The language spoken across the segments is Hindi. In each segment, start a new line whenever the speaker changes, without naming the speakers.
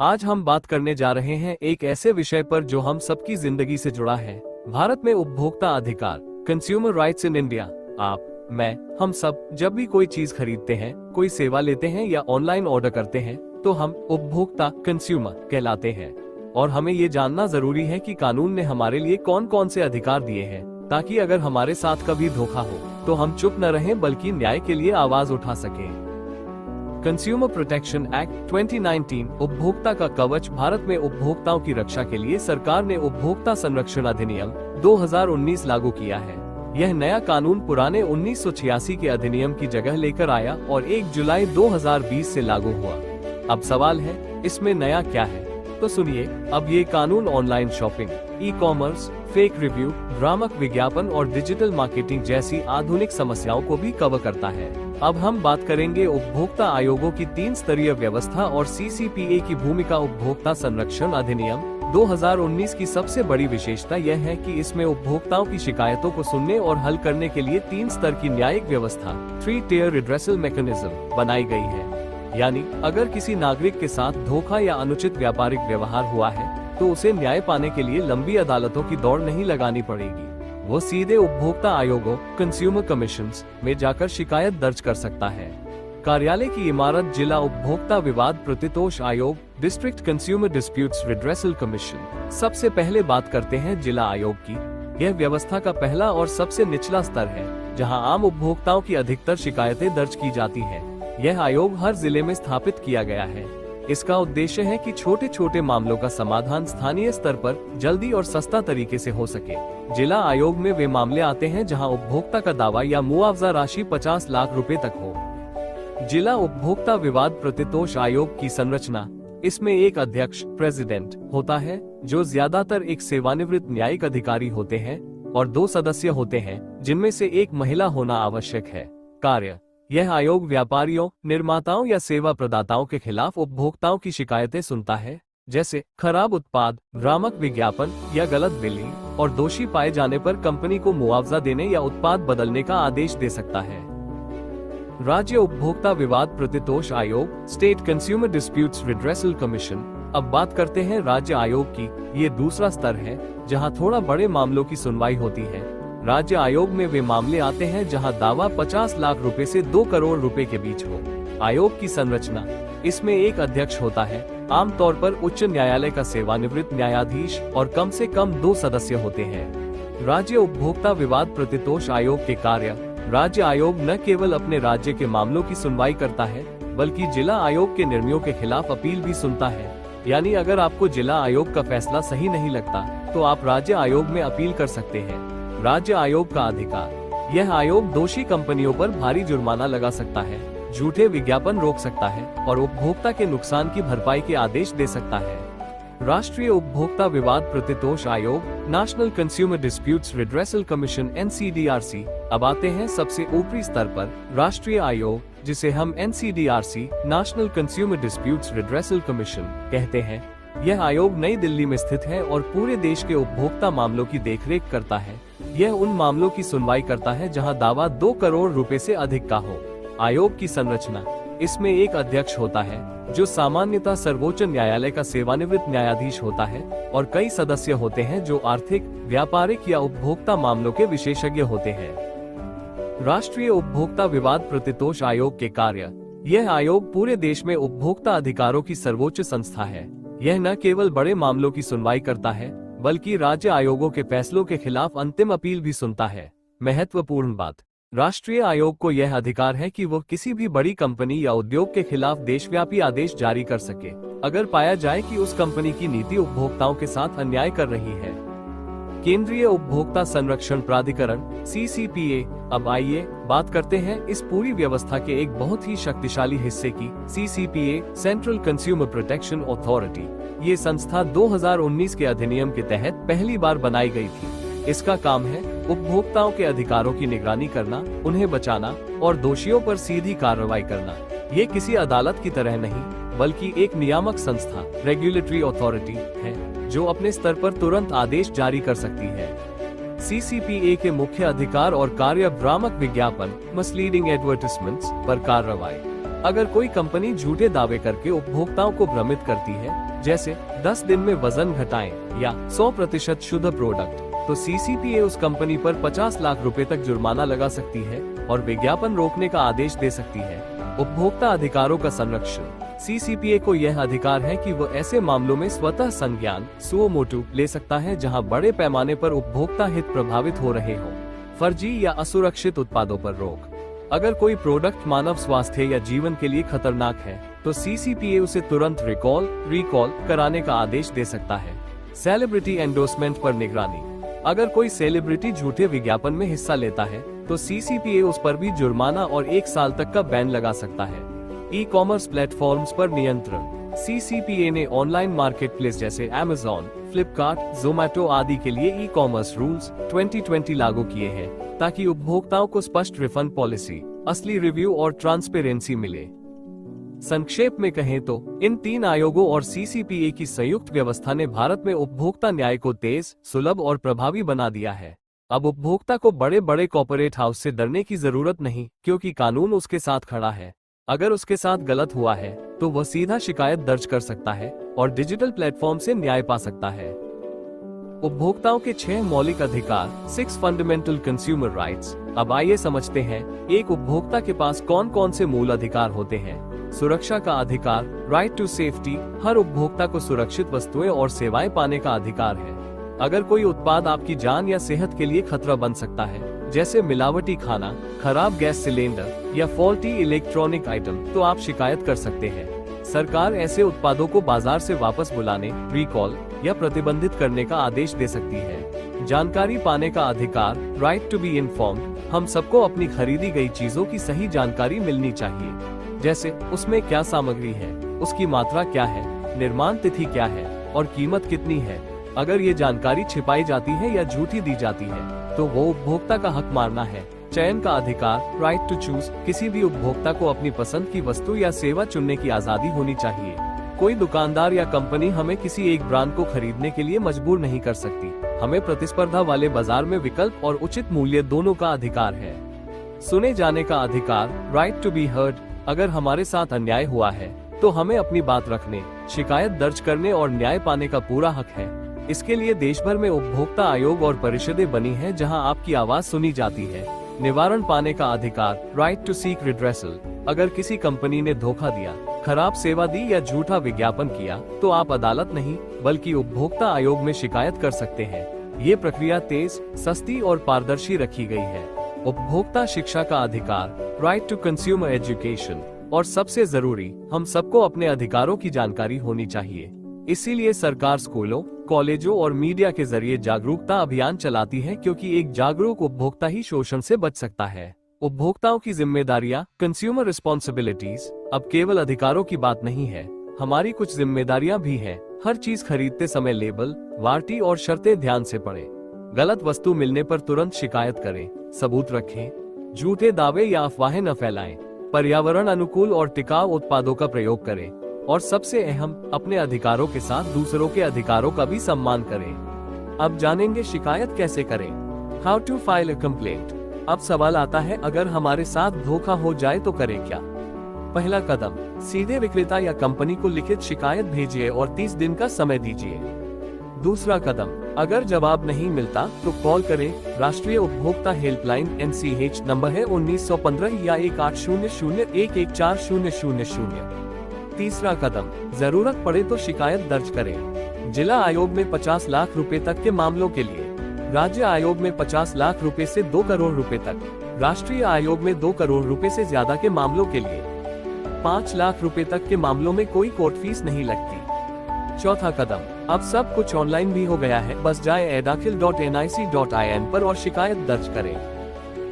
आज हम बात करने जा रहे हैं एक ऐसे विषय पर जो हम सबकी जिंदगी से जुड़ा है। भारत में उपभोक्ता अधिकार, कंज्यूमर राइट्स इन इंडिया। आप, मैं, हम सब जब भी कोई चीज खरीदते हैं, कोई सेवा लेते हैं या ऑनलाइन ऑर्डर करते हैं तो हम उपभोक्ता, कंज्यूमर कहलाते हैं। और हमें ये जानना जरूरी है कि कानून ने हमारे लिए कौन कौन से अधिकार दिए हैं, ताकि अगर हमारे साथ कभी धोखा हो तो हम चुप न रहें बल्कि न्याय के लिए आवाज उठा सकें। कंज्यूमर प्रोटेक्शन एक्ट 2019 उपभोक्ता का कवच। भारत में उपभोक्ताओं की रक्षा के लिए सरकार ने उपभोक्ता संरक्षण अधिनियम 2019 लागू किया है। यह नया कानून पुराने 1986 के अधिनियम की जगह लेकर आया और 1 जुलाई 2020 से लागू हुआ। अब सवाल है, इसमें नया क्या है? तो सुनिए, अब ये कानून online shopping, e commerce, fake review, भ्रामक विज्ञापन और डिजिटल मार्केटिंग जैसी आधुनिक समस्याओं को भी कवर करता है। अब हम बात करेंगे उपभोक्ता आयोगों की 3 स्तरीय व्यवस्था और CCPA की भूमिका। उपभोक्ता संरक्षण अधिनियम 2019 की सबसे बड़ी विशेषता यह है कि इसमें उपभोक्ताओं की शिकायतों को सुनने और हल करने के लिए 3 स्तर की न्यायिक व्यवस्था 3-tier redressal mechanism बनाई गई है। यानी अगर किसी नागरिक के साथ धोखा या अनुचित व्यापारिक व्यवहार हुआ है तो उसे न्याय पाने के लिए लंबी अदालतों की दौड़ नहीं लगानी पड़ेगी। वो सीधे उपभोक्ता आयोगों, कंज्यूमर कमीशंस में जाकर शिकायत दर्ज कर सकता है। कार्यालय की इमारत, जिला उपभोक्ता विवाद प्रतितोष आयोग, district consumer disputes redressal commission. सबसे पहले बात करते हैं जिला आयोग की। यह व्यवस्था का पहला और सबसे निचला स्तर है, जहां आम उपभोक्ताओं की अधिकतर शिकायतें दर्ज की जाती हैं। यह आयोग हर जिले में स्थापित किया गया है। इसका उद्देश्य है कि छोटे छोटे मामलों का समाधान स्थानीय स्तर पर जल्दी और सस्ता तरीके से हो सके। जिला आयोग में वे मामले आते हैं जहां उपभोक्ता का दावा या मुआवजा राशि 50 लाख रुपए तक हो। जिला उपभोक्ता विवाद प्रतितोष आयोग की संरचना। इसमें एक अध्यक्ष, प्रेसिडेंट होता है, जो ज्यादातर एक सेवानिवृत्त न्यायिक अधिकारी होते हैं, और 2 सदस्य होते हैं, जिनमें से एक महिला होना आवश्यक है। कार्य: यह आयोग व्यापारियों, निर्माताओं या सेवा प्रदाताओं के खिलाफ उपभोक्ताओं की शिकायतें सुनता है, जैसे खराब उत्पाद, भ्रामक विज्ञापन या गलत बिलिंग, और दोषी पाए जाने पर कंपनी को मुआवजा देने या उत्पाद बदलने का आदेश दे सकता है। राज्य उपभोक्ता विवाद प्रतितोष आयोग, state consumer disputes redressal commission. अब बात करते हैं राज्य आयोग की। ये दूसरा स्तर है, जहां थोड़ा बड़े मामलों की सुनवाई होती है। राज्य आयोग में वे मामले आते हैं जहां दावा 50 लाख रुपए से 2 करोड़ रुपए के बीच हो। आयोग की संरचना। इसमें एक अध्यक्ष होता है, आमतौर पर उच्च न्यायालय का सेवानिवृत्त न्यायाधीश, और कम से कम 2 सदस्य होते हैं। राज्य उपभोक्ता विवाद प्रतितोष आयोग के कार्य। राज्य आयोग न केवल अपने राज्य के मामलों की सुनवाई करता है, बल्कि जिला आयोग के निर्णयों के खिलाफ अपील भी सुनता है। यानी अगर आपको जिला आयोग का फैसला सही नहीं लगता तो आप राज्य आयोग में अपील कर सकते हैं। राज्य आयोग का अधिकार। यह आयोग दोषी कंपनियों पर भारी जुर्माना लगा सकता है, झूठे विज्ञापन रोक सकता है और उपभोक्ता के नुकसान की भरपाई के आदेश दे सकता है। राष्ट्रीय उपभोक्ता विवाद प्रतितोष आयोग, national consumer disputes redressal commission NCDRC। अब आते हैं सबसे ऊपरी स्तर पर, राष्ट्रीय आयोग, जिसे हम NCDRC, national consumer disputes redressal commission कहते हैं। यह आयोग नई दिल्ली में स्थित है और पूरे देश के उपभोक्ता मामलों की देखरेख करता है। यह उन मामलों की सुनवाई करता है जहां दावा 2 करोड़ रुपए से अधिक का हो। आयोग की संरचना। इसमें एक अध्यक्ष होता है, जो सामान्यतः सर्वोच्च न्यायालय का सेवानिवृत्त न्यायाधीश होता है, और कई सदस्य होते हैं जो आर्थिक, व्यापारिक या उपभोक्ता मामलों के विशेषज्ञ होते हैं। राष्ट्रीय उपभोक्ता विवाद प्रतितोष आयोग के कार्य। यह आयोग पूरे देश में उपभोक्ता अधिकारों की सर्वोच्च संस्था है। यह न केवल बड़े मामलों की सुनवाई करता है, बल्कि राज्य आयोगों के फैसलों के खिलाफ अंतिम अपील भी सुनता है। महत्वपूर्ण बात: राष्ट्रीय आयोग को यह अधिकार है कि वो किसी भी बड़ी कंपनी या उद्योग के खिलाफ देशव्यापी आदेश जारी कर सके, अगर पाया जाए कि उस कंपनी की नीति उपभोक्ताओं के साथ अन्याय कर रही है। केंद्रीय उपभोक्ता संरक्षण प्राधिकरण CCPA। अब आइए बात करते हैं इस पूरी व्यवस्था के एक बहुत ही शक्तिशाली हिस्से की, CCPA, central consumer protection authority. ये संस्था 2019 के अधिनियम के तहत पहली बार बनाई गई थी। इसका काम है उपभोक्ताओं के अधिकारों की निगरानी करना, उन्हें बचाना और दोषियों पर सीधी कार्रवाई करना। ये किसी अदालत की तरह नहीं, बल्कि एक नियामक संस्था, रेगुलेटरी अथॉरिटी है, जो अपने स्तर पर तुरंत आदेश जारी कर सकती है। CCPA के मुख्य अधिकार और कार्य: भ्रामक विज्ञापन, मिसलीडिंग एडवर्टाइजमेंट्स पर कार्रवाई, अगर कोई कंपनी झूठे दावे करके उपभोक्ताओं को भ्रमित करती है, जैसे 10 दिन में वजन घटाएं या 100% शुद्ध प्रोडक्ट, तो सीसीपीए उस कंपनी पर 50 लाख रुपए तक जुर्माना लगा सकती है और विज्ञापन रोकने का आदेश दे सकती है। उपभोक्ता अधिकारों का संरक्षण। सीसीपीए को यह अधिकार है कि वह ऐसे मामलों में स्वतः संज्ञान सुओ मोटो ले सकता है जहां बड़े पैमाने पर उपभोक्ता हित प्रभावित हो रहे हों। फर्जी या असुरक्षित उत्पादों पर रोक। अगर कोई प्रोडक्ट मानव स्वास्थ्य या जीवन के लिए खतरनाक है, तो सीसीपीए उसे तुरंत रिकॉल कराने का आदेश दे सकता है। सेलिब्रिटी एंडोर्समेंट पर निगरानी। अगर कोई सेलिब्रिटी झूठे विज्ञापन में हिस्सा लेता है, तो सीसीपीए उस पर भी जुर्माना और 1 साल तक का बैन लगा सकता है। ई कॉमर्स प्लेटफॉर्म्स पर नियंत्रण। सीसीपीए ने ऑनलाइन मार्केटप्लेस जैसे अमेज़न, फ्लिपकार्ट, जोमैटो आदि के लिए ई कॉमर्स रूल्स 2020 लागू किए हैं, ताकि उपभोक्ताओं को स्पष्ट रिफंड पॉलिसी, असली रिव्यू और ट्रांसपेरेंसी मिले। संक्षेप में कहें तो इन 3 आयोगों और सीसीपीए की संयुक्त व्यवस्था ने भारत में उपभोक्ता न्याय को तेज, सुलभ और प्रभावी बना दिया है। अब उपभोक्ता को बड़े बड़े कॉर्पोरेट हाउस से डरने की जरूरत नहीं, क्योंकि कानून उसके साथ खड़ा है। अगर उसके साथ गलत हुआ है, तो वह सीधा शिकायत दर्ज कर सकता है और डिजिटल प्लेटफॉर्म से न्याय पा सकता है। उपभोक्ताओं के 6 मौलिक अधिकार, 6 फंडामेंटल कंज्यूमर राइट्स। अब आइए समझते हैं, एक उपभोक्ता के पास कौन कौन से मूल अधिकार होते हैं। सुरक्षा का अधिकार, राइट टू सेफ्टी। हर उपभोक्ता को सुरक्षित वस्तुएं और सेवाएं पाने का अधिकार है। अगर कोई उत्पाद आपकी जान या सेहत के लिए खतरा बन सकता है, जैसे मिलावटी खाना, खराब गैस सिलेंडर या फॉल्टी इलेक्ट्रॉनिक आइटम, तो आप शिकायत कर सकते हैं। सरकार ऐसे उत्पादों को बाजार से वापस बुलाने, रिकॉल या प्रतिबंधित करने का आदेश दे सकती है। जानकारी पाने का अधिकार, राइट टू बी इन्फॉर्म्ड। हम सबको अपनी खरीदी गई चीजों की सही जानकारी मिलनी चाहिए, जैसे उसमें क्या सामग्री है, उसकी मात्रा क्या है, निर्माण तिथि क्या है और कीमत कितनी है। अगर ये जानकारी छिपाई जाती है या झूठी दी जाती है, तो वो उपभोक्ता का हक मारना है। चयन का अधिकार, राइट टू चूज। किसी भी उपभोक्ता को अपनी पसंद की वस्तु या सेवा चुनने की आजादी होनी चाहिए। कोई दुकानदार या कंपनी हमें किसी एक ब्रांड को खरीदने के लिए मजबूर नहीं कर सकती। हमें प्रतिस्पर्धा वाले बाजार में विकल्प और उचित मूल्य दोनों का अधिकार है। सुने जाने का अधिकार, राइट टू बी हर्ड। अगर हमारे साथ अन्याय हुआ है, तो हमें अपनी बात रखने, शिकायत दर्ज करने और न्याय पाने का पूरा हक है। इसके लिए देश भर में उपभोक्ता आयोग और परिषदें बनी हैं, जहां आपकी आवाज सुनी जाती है। निवारण पाने का अधिकार, राइट टू सीक रिड्रेसल। अगर किसी कंपनी ने धोखा दिया, खराब सेवा दी या झूठा विज्ञापन किया, तो आप अदालत नहीं बल्कि उपभोक्ता आयोग में शिकायत कर सकते हैं। ये प्रक्रिया तेज, सस्ती और पारदर्शी रखी गई है। उपभोक्ता शिक्षा का अधिकार, राइट टू कंज्यूमर एजुकेशन। और सबसे जरूरी, हम सबको अपने अधिकारों की जानकारी होनी चाहिए। इसीलिए सरकार स्कूलों, कॉलेजों और मीडिया के जरिए जागरूकता अभियान चलाती है, क्योंकि एक जागरूक उपभोक्ता ही शोषण से बच सकता है। उपभोक्ताओं की जिम्मेदारियां, कंज्यूमर रिस्पॉन्सिबिलिटीज, अब केवल अधिकारों की बात नहीं है, हमारी कुछ जिम्मेदारियां भी हैं। हर चीज खरीदते समय लेबल, वारंटी और शर्तें ध्यान से पढ़ें। गलत वस्तु मिलने पर तुरंत शिकायत करें, सबूत रखें। झूठे दावे या अफवाहें न फैलाएं। पर्यावरण अनुकूल और टिकाऊ उत्पादों का प्रयोग करें। और सबसे अहम, अपने अधिकारों के साथ दूसरों के अधिकारों का भी सम्मान करें। अब जानेंगे शिकायत कैसे करें। How to file a complaint. अब सवाल आता है, अगर हमारे साथ धोखा हो जाए तो करें क्या। पहला कदम, सीधे विक्रेता या कंपनी को लिखित शिकायत भेजिए और 30 दिन का समय दीजिए। दूसरा कदम, अगर जवाब नहीं मिलता तो कॉल करें। राष्ट्रीय उपभोक्ता हेल्पलाइन NCH नंबर है 1915 या 180011140000। तीसरा कदम, जरूरत पड़े तो शिकायत दर्ज करें। जिला आयोग में 50 लाख रुपए तक के मामलों के लिए, राज्य आयोग में 50 लाख रुपए से 2 करोड़ रुपए तक, राष्ट्रीय आयोग में 2 करोड़ रुपए से ज्यादा के मामलों के लिए 5 लाख रुपए तक के मामलों में कोई कोर्ट फीस नहीं लगती। चौथा कदम, अब सब कुछ ऑनलाइन भी हो गया है, बस जाए edakhil.nic.in पर और शिकायत दर्ज करें।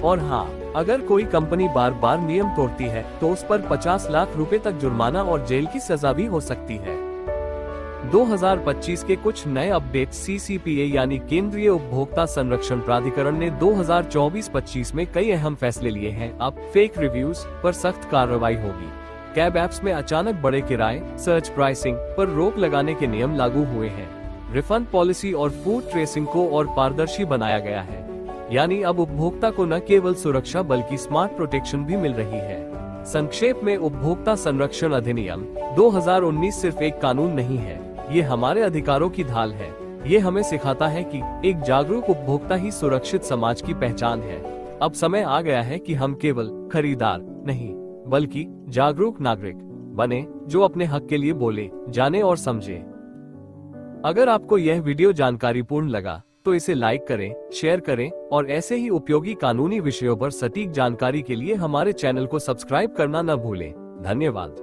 और हाँ, अगर कोई कंपनी बार बार नियम तोड़ती है, तो उस पर 50 लाख रुपए तक जुर्माना और जेल की सजा भी हो सकती है। 2025 के कुछ नए अपडेट। सीसीपीए यानी केंद्रीय उपभोक्ता संरक्षण प्राधिकरण ने 2024-25 में कई अहम फैसले लिए हैं। अब फेक रिव्यूज पर सख्त कार्रवाई होगी। कैब ऐप्स में अचानक बड़े किराए, सर्च प्राइसिंग पर रोक लगाने के नियम लागू हुए हैं। रिफंड पॉलिसी और फूड ट्रेसिंग को और पारदर्शी बनाया गया है। यानी अब उपभोक्ता को न केवल सुरक्षा बल्कि स्मार्ट प्रोटेक्शन भी मिल रही है। संक्षेप में, उपभोक्ता संरक्षण अधिनियम 2019 सिर्फ एक कानून नहीं है, ये हमारे अधिकारों की ढाल है। ये हमें सिखाता है कि एक जागरूक उपभोक्ता ही सुरक्षित समाज की पहचान है। अब समय आ गया है कि हम केवल खरीदार नहीं, बल्कि जागरूक नागरिक बने, जो अपने हक के लिए बोले, जाने और समझे। अगर आपको यह वीडियो जानकारीपूर्ण लगा तो इसे लाइक करें, शेयर करें और ऐसे ही उपयोगी कानूनी विषयों पर सटीक जानकारी के लिए हमारे चैनल को सब्सक्राइब करना न भूलें। धन्यवाद।